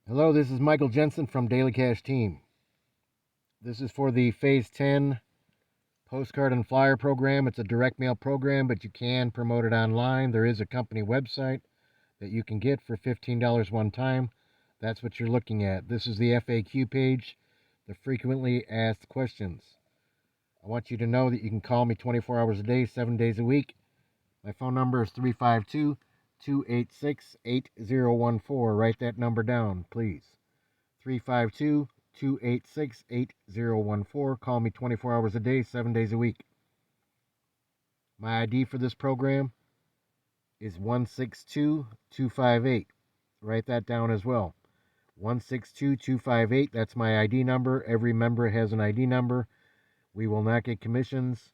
Hello, this is Michael Jensen from Daily Cash Team. This is for the Phase 10 Postcard and Flyer program. It's a direct mail program, but you can promote it online. There is a company website that you can get for $15 one time. That's what you're looking at. This is the FAQ page, the frequently asked questions. I want you to know that you can call me 24 hours a day, 7 days a week. My phone number is 352 286 8014. Write that number down, please. 352 286 8014. Call me 24 hours a day, 7 days a week. My ID for this program is 162258. Write that down as well. 162258. That's my ID number. Every member has an ID number. We will not get commissions.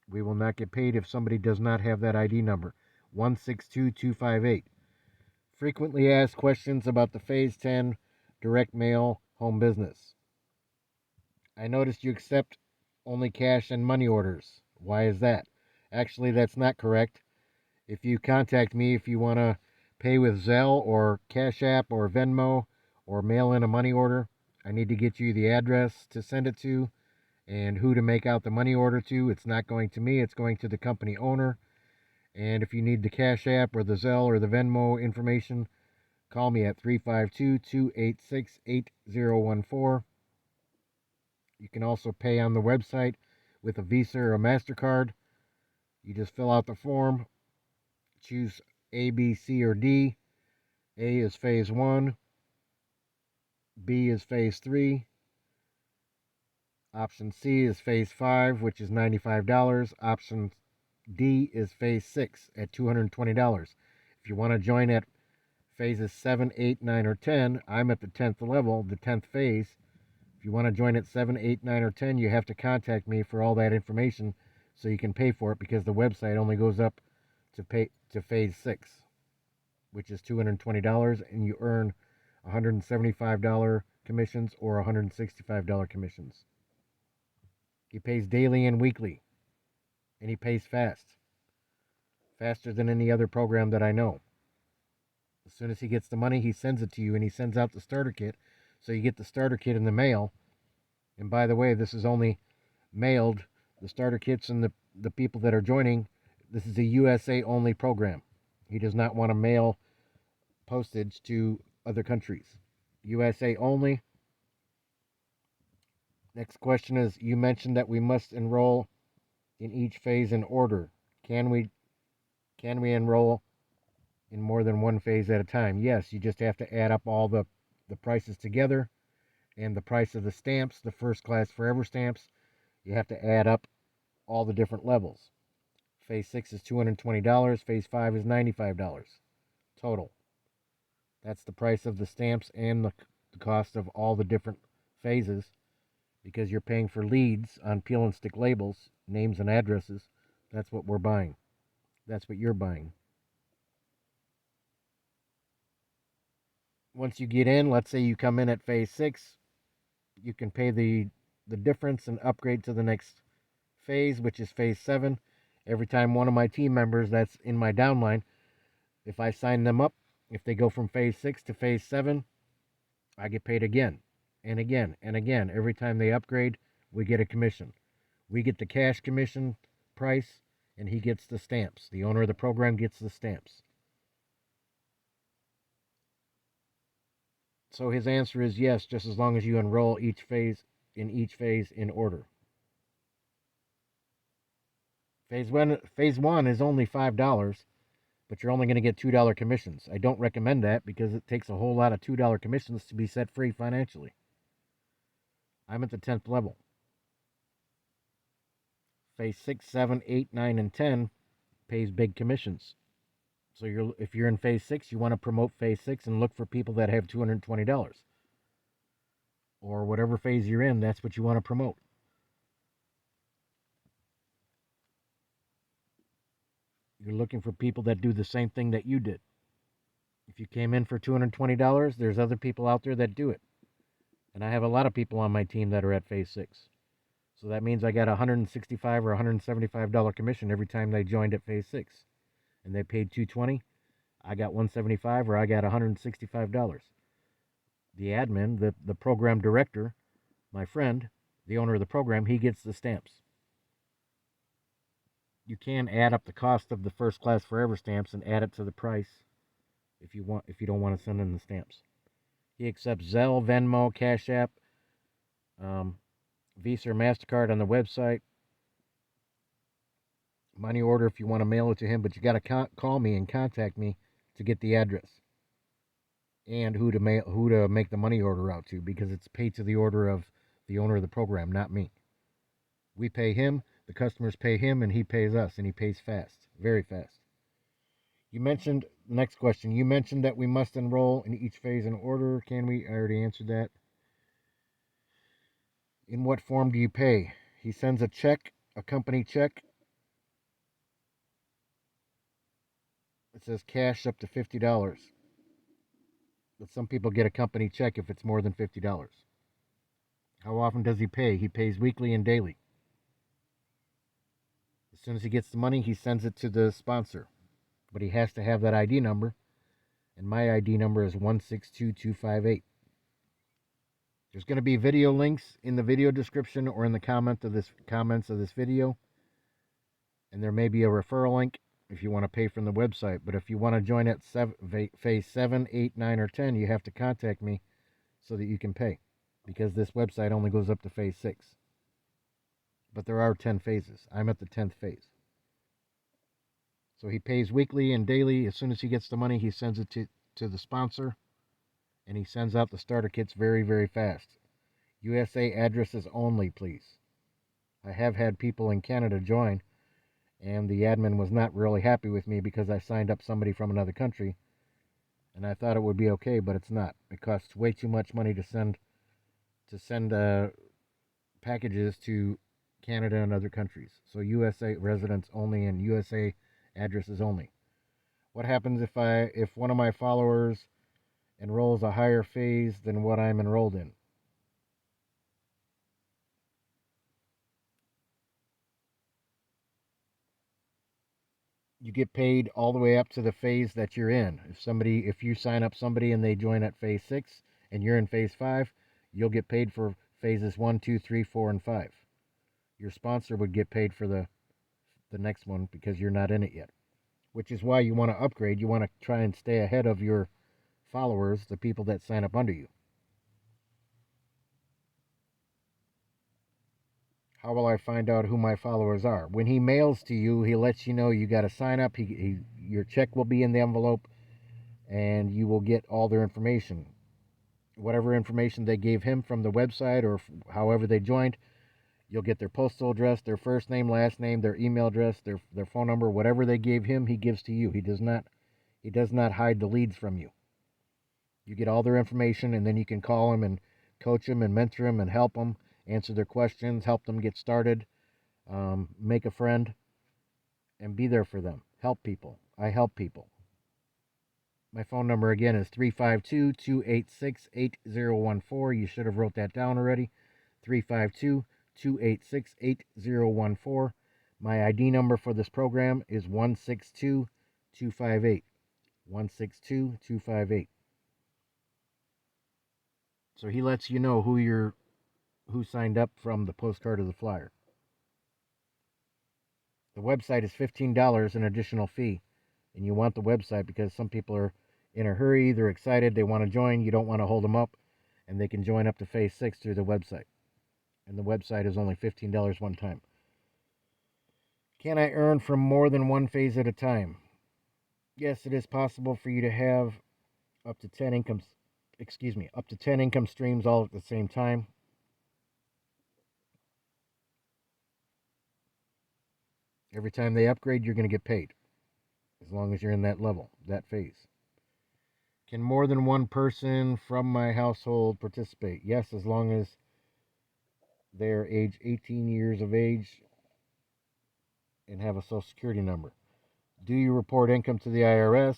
We will not get paid if somebody does not have that ID number. 162258. Frequently asked questions about the Phase 10 direct mail home business. I noticed you accept only cash and money orders. Why is that? Actually, that's not correct. If you contact me, if you want to pay with Zelle or Cash App or Venmo or mail in a money order, I need to get you the address to send it to and who to make out the money order to. It's not going to me, it's going to the company owner. And if you need the Cash App or the Zelle or the Venmo information, call me at 352 286 8014. You can also pay on the website with a Visa or a MasterCard. You just fill out the form, choose A, B, C, or D. A is Phase 1, B is Phase 3, Option C is Phase 5, which is $95. Option D is Phase 6 at $220. If you want to join at Phases 7, 8, 9, or 10, I'm at the 10th level, the 10th phase. If you want to join at 7, 8, 9, or 10, you have to contact me for all that information so you can pay for it, because the website only goes up to Phase 6, which is $220, and you earn $175 commissions or $165 commissions. He pays daily and weekly, and he pays fast, faster than any other program that I know. As soon as he gets the money, he sends it to you, and he sends out the starter kit, so you get the starter kit in the mail. And by the way, this is only mailed, the starter kits and the people that are joining, this is a USA only program. He does not want to mail postage to other countries. USA only. Next question is, you mentioned that we must enroll in each phase in order. Can we enroll in more than one phase at a time? Yes, you just have to add up all the prices together and the price of the stamps, the first class forever stamps. You have to add up all the different levels. Phase 6 is $220. Phase 5 is $95 total. That's the price of the stamps and the cost of all the different phases, because you're paying for leads on peel and stick labels, names and addresses. That's what we're buying. That's what you're buying. Once you get in, let's say you come in at Phase 6, you can pay the difference and upgrade to the next phase, which is Phase 7. Every time one of my team members that's in my downline, if I sign them up, if they go from Phase 6 to Phase 7, I get paid again and again and again. Every time they upgrade, we get a commission. We get the cash commission price, and he gets the stamps. The owner of the program gets the stamps. So his answer is yes, just as long as you enroll each phase in order. Phase 1 is only $5, but you're only going to get $2 commissions. I don't recommend that because it takes a whole lot of $2 commissions to be set free financially. I'm at the 10th level. Phase 6, 7, 8, 9, and 10 pays big commissions. So if you're in Phase 6, you want to promote Phase 6 and look for people that have $220. Or whatever phase you're in, that's what you want to promote. You're looking for people that do the same thing that you did. If you came in for $220, there's other people out there that do it. And I have a lot of people on my team that are at Phase 6. So that means I got a $165 or $175 commission every time they joined at Phase 6. And they paid $220. I got $175 or I got $165. The admin, the program director, my friend, the owner of the program, he gets the stamps. You can add up the cost of the first class forever stamps and add it to the price if you don't want to send in the stamps. He accepts Zelle, Venmo, Cash App, Visa or MasterCard on the website. Money order if you want to mail it to him, but you got to call me and contact me to get the address and who to make the money order out to, because it's paid to the order of the owner of the program, not me. We pay him, the customers pay him, and he pays us, and he pays fast, very fast. You mentioned, next question, you mentioned that we must enroll in each phase in order. Can we? I already answered that. In what form do you pay? He sends a check, a company check. It says cash up to $50. But some people get a company check if it's more than $50. How often does he pay? He pays weekly and daily. As soon as he gets the money, he sends it to the sponsor. But he has to have that ID number, and my ID number is 162258. There's going to be video links in the video description or in the comments of this video, and there may be a referral link if you want to pay from the website. But if you want to join at phase 7, 8, 9, or 10, you have to contact me so that you can pay, because this website only goes up to phase 6. But there are 10 phases. I'm at the 10th phase. So he pays weekly and daily. As soon as he gets the money, he sends it to the sponsor, and he sends out the starter kits very, very fast. USA addresses only, please. I have had people in Canada join, and the admin was not really happy with me because I signed up somebody from another country, and I thought it would be okay, but it's not. It costs way too much money to send packages to Canada and other countries. So USA residents only and USA addresses only. What happens if one of my followers enrolls a higher phase than what I'm enrolled in? You get paid all the way up to the phase that you're in. If you sign up somebody and they join at phase 6 and you're in phase 5, you'll get paid for phases 1, 2, 3, 4, and 5. Your sponsor would get paid for the next one because you're not in it yet. Which is why you want to upgrade. You want to try and stay ahead of your followers, the people that sign up under you. How will I find out who my followers are? When he mails to you, he lets you know you got to sign up. Your check will be in the envelope, and you will get all their information. Whatever information they gave him from the website or however they joined, you'll get their postal address, their first name, last name, their email address, their phone number. Whatever they gave him, he gives to you. He does not hide the leads from you. You get all their information, and then you can call them and coach them and mentor them and help them, answer their questions, help them get started, make a friend, and be there for them. Help people. I help people. My phone number again is 352-286-8014. You should have wrote that down already. 352-286-8014. My ID number for this program is 162258. 162258. So he lets you know who signed up from the postcard or the flyer. The website is $15, an additional fee, and you want the website because some people are in a hurry, they're excited, they want to join, you don't want to hold them up, and they can join up to phase 6 through the website. And the website is only $15 one time. Can I earn from more than one phase at a time? Yes, it is possible for you to have up to 10 income streams all at the same time. Every time they upgrade, you're going to get paid, as long as you're in that level, that phase. Can more than one person from my household participate? Yes, as long as they're age 18 years of age and have a social security number. Do you report income to the IRS?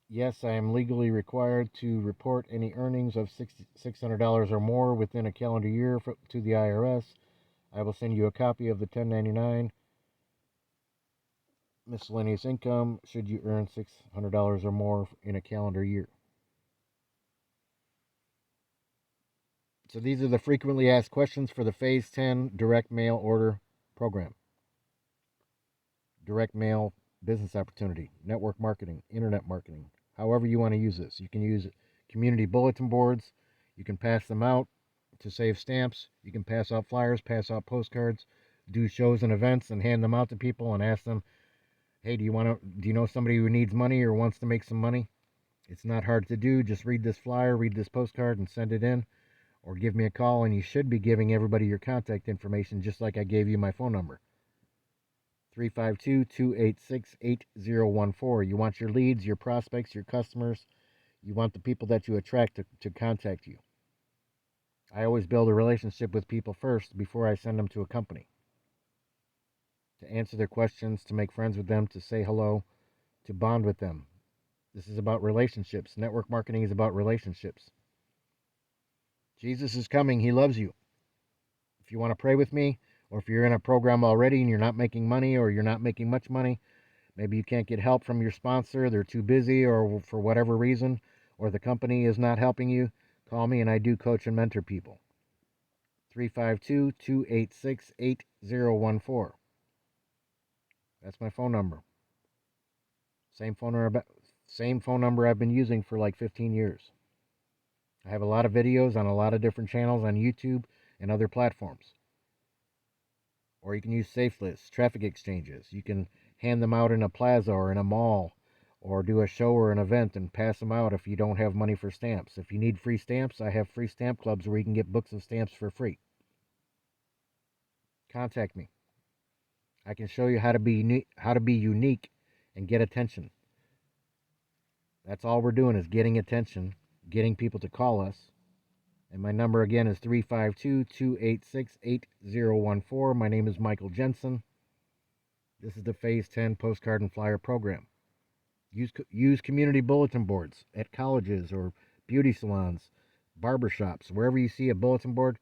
Yes, I am legally required to report any earnings of $600 or more within a calendar year to the IRS. I will send you a copy of the 1099 miscellaneous income should you earn $600 or more in a calendar year. So these are the frequently asked questions for the Phase 10 direct mail order program. Direct mail business opportunity, network marketing, internet marketing, however you want to use this. You can use community bulletin boards. You can pass them out to save stamps. You can pass out flyers, pass out postcards, do shows and events and hand them out to people and ask them, hey, do you know somebody who needs money or wants to make some money? It's not hard to do. Just read this flyer, read this postcard, and send it in, or give me a call. And you should be giving everybody your contact information, just like I gave you my phone number. 352-286-8014. You want your leads, your prospects, your customers. You want the people that you attract to contact you. I always build a relationship with people first before I send them to a company. To answer their questions, to make friends with them, to say hello, to bond with them. This is about relationships. Network marketing is about relationships. Jesus is coming. He loves you. If you want to pray with me, or if you're in a program already and you're not making money or you're not making much money, maybe you can't get help from your sponsor, they're too busy, or for whatever reason, or the company is not helping you, call me and I do coach and mentor people. 352-286-8014. That's my phone number. Same phone number I've been using for like 15 years. I have a lot of videos on a lot of different channels on YouTube and other platforms. Or you can use safe lists, traffic exchanges. You can hand them out in a plaza or in a mall, or do a show or an event and pass them out if you don't have money for stamps. If you need free stamps, I have free stamp clubs where you can get books of stamps for free. Contact me. I can show you how to be unique and get attention. That's all we're doing is getting attention, getting people to call us. And my number again is 352-286-8014. My name is Michael Jensen. This is the Phase 10 Postcard and Flyer Program. Use community bulletin boards at colleges or beauty salons, barbershops. Wherever you see a bulletin board,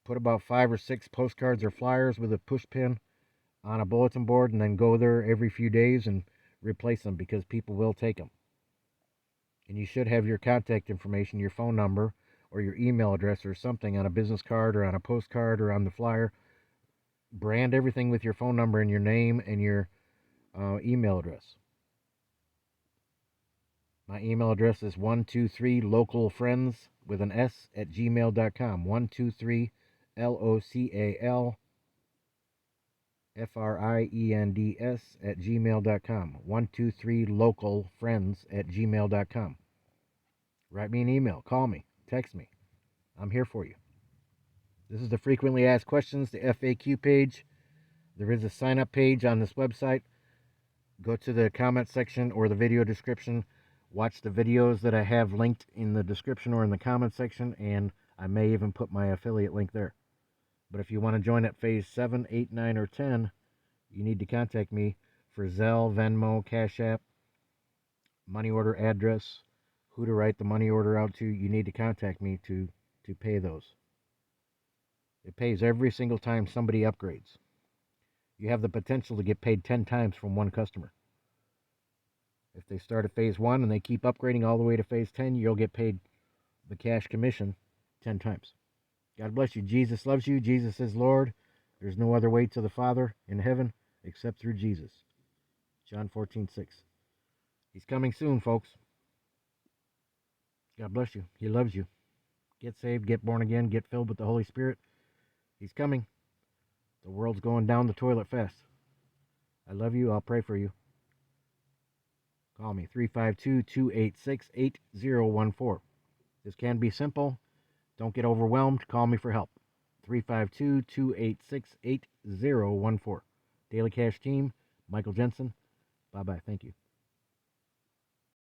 put about 5 or 6 postcards or flyers with a push pin on a bulletin board and then go there every few days and replace them because people will take them. And you should have your contact information, your phone number, or your email address or something on a business card or on a postcard or on the flyer. Brand everything with your phone number and your name and your email address. My email address is 123localfriends with an S at gmail.com. 123LOCALFRIENDS at gmail.com. 123localfriends at gmail.com. Write me an email, call me, text me. I'm here for you. This is the frequently asked questions, the FAQ page. There is a sign up page on this website. Go to the comment section or the video description. Watch the videos that I have linked in the description or in the comment section, and I may even put my affiliate link there. But if you want to join at Phase 7, 8, 9, or 10, you need to contact me for Zelle, Venmo, Cash App, money order address, who to write the money order out to. You need to contact me to pay those. It pays every single time somebody upgrades. You have the potential to get paid 10 times from one customer. If they start at Phase 1 and they keep upgrading all the way to Phase 10, you'll get paid the cash commission 10 times. God bless you. Jesus loves you. Jesus is Lord. There's no other way to the Father in heaven except through Jesus. John 14:6. He's coming soon, folks. God bless you. He loves you. Get saved, get born again, get filled with the Holy Spirit. He's coming. The world's going down the toilet fast. I love you. I'll pray for you. Call me, 352-286-8014. This can be simple. Don't get overwhelmed. Call me for help. 352-286-8014. Daily Cash Team, Michael Jensen. Bye-bye. Thank you.